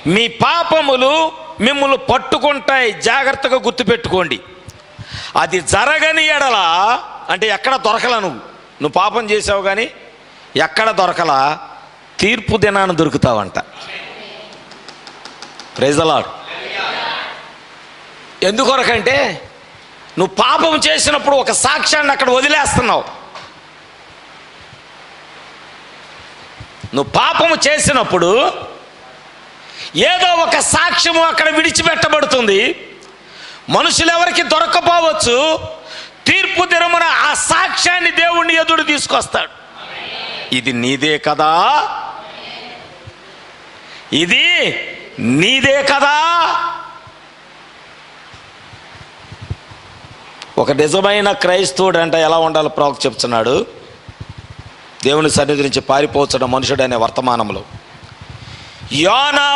మీ పాపములు మిమ్మల్ని పట్టుకుంటాయి, జాగ్రత్తగా గుర్తుపెట్టుకోండి. అది జరగని ఎడల అంటే ఎక్కడ దొరకలా, నువ్వు పాపం చేసావు కానీ ఎక్కడ దొరకలా, తీర్పు దినాన్ని దొరుకుతావంట. Praise the Lord. ఎందుకొరకంటే నువ్వు పాపం చేసినప్పుడు ఒక సాక్ష్యాన్ని అక్కడ వదిలేస్తున్నావు. నువ్వు పాపము చేసినప్పుడు ఏదో ఒక సాక్ష్యము అక్కడ విడిచిపెట్టబడుతుంది. మనుషులు ఎవరికి దొరకపోవచ్చు. తీర్పు దినమున ఆ సాక్ష్యాన్ని దేవుణ్ణి ఎదురు తీసుకొస్తాడు. ఇది నీదే కదా, ఇది నీదే కదా. ఒక నిజమైన క్రైస్తవుడు అంటే ఎలా ఉండాలో ప్రవక్త చెప్తున్నాడు. దేవుని సన్నిధి నుంచి పారిపోతున్న మనుషుడు అనే వర్తమానంలో యోనా